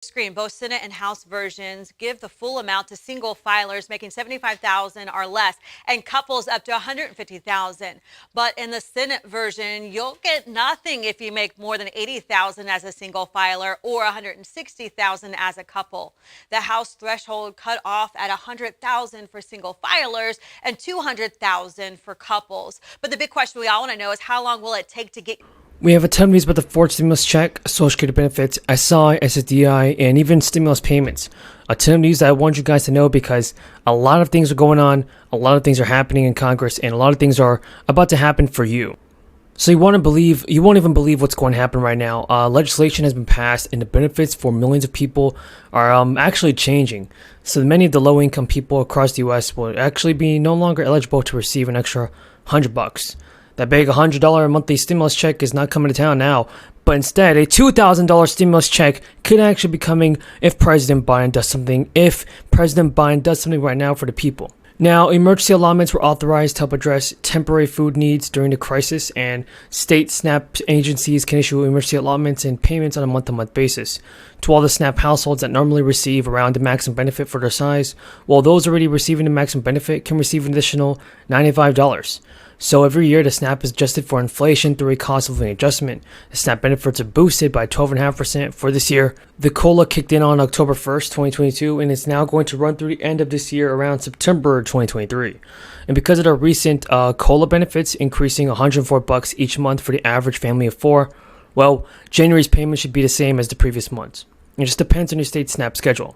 Screen. Both Senate and House versions give the full amount to single filers making $75,000 or less and couples up to $150,000. But in the Senate version, you'll get nothing if you make more than $80,000 as a single filer or $160,000 as a couple. The House threshold cut off at $100,000 for single filers and $200,000 for couples. But the big question we all want to know is how long will it take to get. We have a ton of news about the fourth stimulus check, Social Security benefits, SI, SSDI, and even stimulus payments. A ton of news that I want you guys to know because a lot of things are going on, a lot of things are happening in Congress, and a lot of things are about to happen for you. So you won't even believe what's going to happen right now. Legislation has been passed, and the benefits for millions of people are actually changing. So many of the low-income people across the U.S. will actually be no longer eligible to receive an extra $100. That big $100 a monthly stimulus check is not coming to town now, but instead a $2,000 stimulus check could actually be coming if President Biden does something. If President Biden does something right now for the people. Now, emergency allotments were authorized to help address temporary food needs during the crisis, and state SNAP agencies can issue emergency allotments and payments on a month-to-month basis to all the SNAP households that normally receive around the maximum benefit for their size, while those already receiving the maximum benefit can receive an additional $95. So every year, the SNAP is adjusted for inflation through a cost of living adjustment. The SNAP benefits are boosted by 12.5% for this year. The COLA kicked in on October 1st, 2022, and it's now going to run through the end of this year around September 2023. And because of the recent COLA benefits increasing $104 each month for the average family of four, well, January's payment should be the same as the previous months. It just depends on your state's SNAP schedule.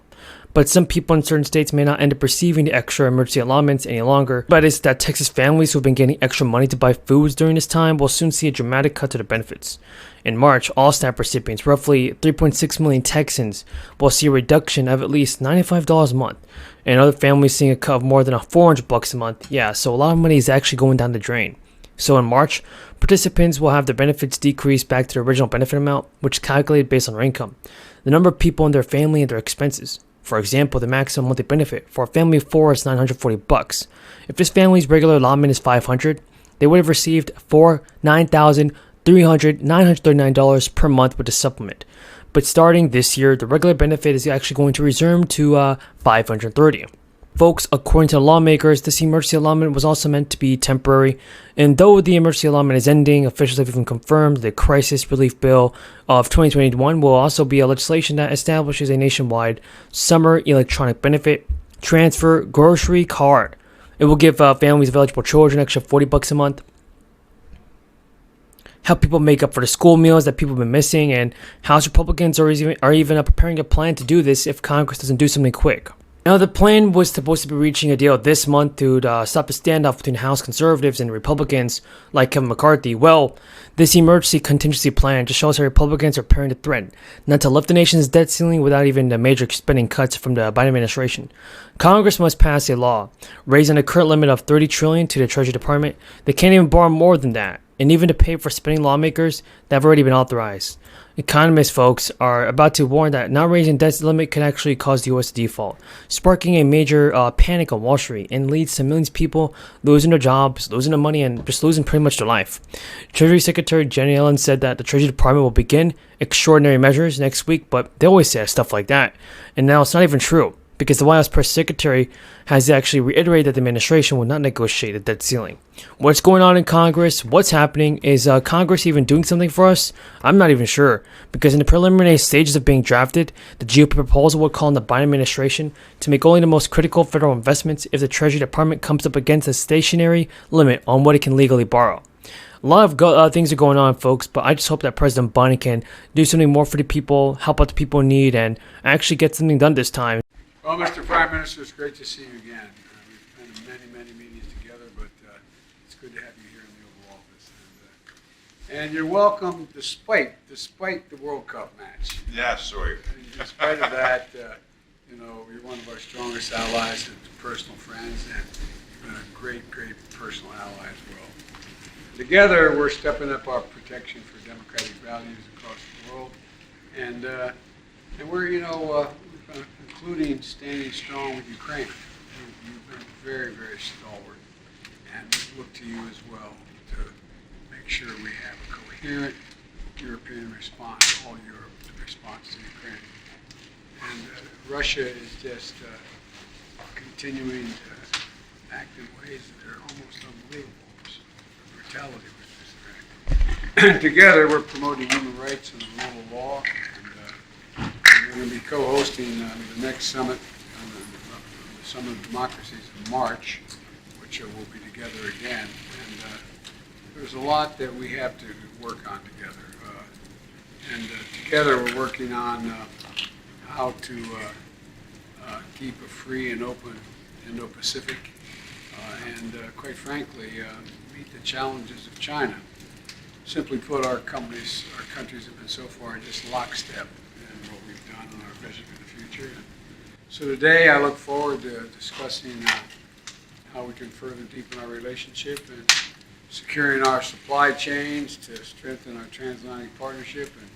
But some people in certain states may not end up receiving the extra emergency allotments any longer. But it's that Texas families who have been getting extra money to buy foods during this time will soon see a dramatic cut to the benefits. In March, all SNAP recipients, roughly 3.6 million Texans, will see a reduction of at least $95 a month. And other families seeing a cut of more than $400 a month. Yeah, so a lot of money is actually going down the drain. So in March, participants will have their benefits decreased back to the original benefit amount, which is calculated based on their income, the number of people in their family, and their expenses. For example, the maximum monthly benefit for a family of four is $940. If this family's regular allotment is $500, they would have received $939 per month with the supplement. But starting this year, the regular benefit is actually going to resume to $530. Folks, according to the lawmakers, this emergency allotment was also meant to be temporary, and though the emergency allotment is ending, officials have even confirmed the Crisis Relief Bill of 2021 will also be a legislation that establishes a nationwide summer electronic benefit transfer grocery card. It will give families of eligible children an extra $40 a month, help people make up for the school meals that people have been missing, and House Republicans are even preparing a plan to do this if Congress doesn't do something quick. Now, the plan was supposed to be reaching a deal this month to stop the standoff between House conservatives and Republicans like Kevin McCarthy. Well, this emergency contingency plan just shows how Republicans are preparing to threaten not to lift the nation's debt ceiling without even the major spending cuts from the Biden administration. Congress must pass a law raising the current limit of $30 trillion to the Treasury Department. They can't even borrow more than that, and even to pay for spending lawmakers that have already been authorized. Economists, folks, are about to warn that not raising debt limit could actually cause the U.S. to default, sparking a major panic on Wall Street and leads to millions of people losing their jobs, losing their money, and just losing pretty much their life. Treasury Secretary Janet Yellen said that the Treasury Department will begin extraordinary measures next week, but they always say stuff like that, and now it's not even true, because the White House press secretary has actually reiterated that the administration will not negotiate a debt ceiling. What's going on in Congress? What's happening? Is Congress even doing something for us? I'm not even sure, because in the preliminary stages of being drafted, the GOP proposal would call on the Biden administration to make only the most critical federal investments if the Treasury Department comes up against a stationary limit on what it can legally borrow. A lot of things are going on, folks, but I just hope that President Biden can do something more for the people, help out the people in need, and actually get something done this time. Well, Mr. Prime Minister, it's great to see you again. We've been in many meetings together, but it's good to have you here in the Oval Office. And you're welcome despite the World Cup match. Yeah, sorry. And in spite of that, you're one of our strongest allies and personal friends, and you've been a great personal ally as well. Together, we're stepping up our protection for democratic values across the world, and we're, including standing strong with Ukraine. You've been very stalwart, and we look to you as well to make sure we have a coherent European response, all Europe, response to Ukraine. Russia is just continuing to act in ways that are almost unbelievable. The brutality was just there. Together, we're promoting human rights and the rule of law, and we're going to be co-hosting the next summit, the Summit of Democracies in March, which we'll be together again. And there's a lot that we have to work on together. Together, we're working on how to keep a free and open Indo-Pacific, and quite frankly, meet the challenges of China. Simply put, our countries have been so far just lockstep in what we've done and our vision for the future. So today, I look forward to discussing how we can further deepen our relationship and securing our supply chains to strengthen our transatlantic partnership. And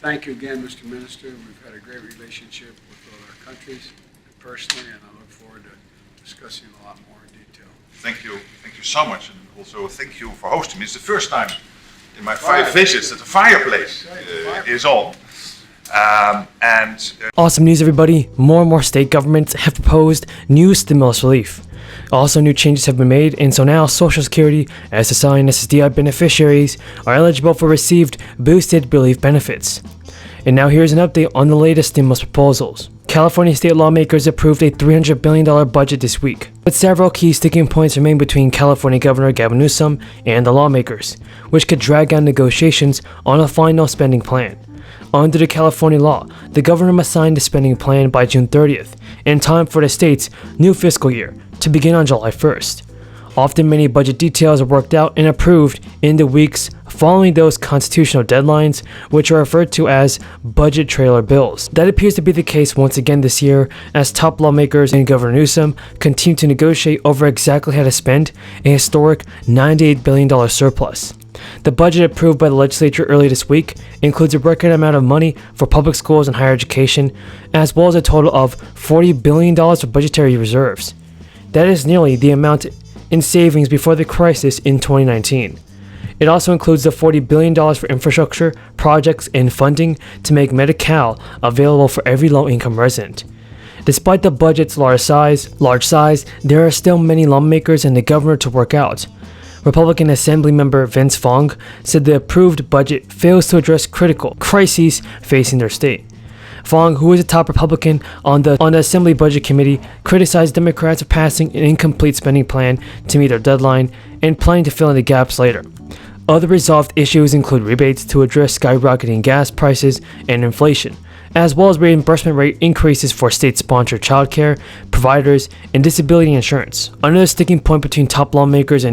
thank you again, Mr. Minister. We've had a great relationship with all our countries and personally, and I look forward to discussing a lot more in detail. Thank you so much, and also thank you for hosting me. It's the first time in my 5 visits that the fireplace is on. Awesome news, everybody. More and more state governments have proposed new stimulus relief. Also, new changes have been made, and so now Social Security, SSI, and SSDI beneficiaries are eligible for received boosted relief benefits. And now here's an update on the latest stimulus proposals. California state lawmakers approved a $300 billion budget this week, but several key sticking points remain between California Governor Gavin Newsom and the lawmakers, which could drag out negotiations on a final spending plan. Under the California law, the governor must sign the spending plan by June 30th, in time for the state's new fiscal year to begin on July 1st. Often many budget details are worked out and approved in the weeks following those constitutional deadlines, which are referred to as budget trailer bills. That appears to be the case once again this year, as top lawmakers and Governor Newsom continue to negotiate over exactly how to spend a historic $98 billion surplus. The budget approved by the legislature early this week includes a record amount of money for public schools and higher education, as well as a total of $40 billion for budgetary reserves. That is nearly the amount in savings before the crisis in 2019. It also includes the $40 billion for infrastructure, projects, and funding to make Medi-Cal available for every low-income resident. Despite the budget's large size, there are still many lawmakers and the governor to work out. Republican Assembly member Vince Fong said the approved budget fails to address critical crises facing their state. Fong, who is a top Republican on the Assembly Budget Committee, criticized Democrats for passing an incomplete spending plan to meet their deadline and planning to fill in the gaps later. Other resolved issues include rebates to address skyrocketing gas prices and inflation, as well as reimbursement rate increases for state-sponsored childcare, providers, and disability insurance. Another sticking point between top lawmakers and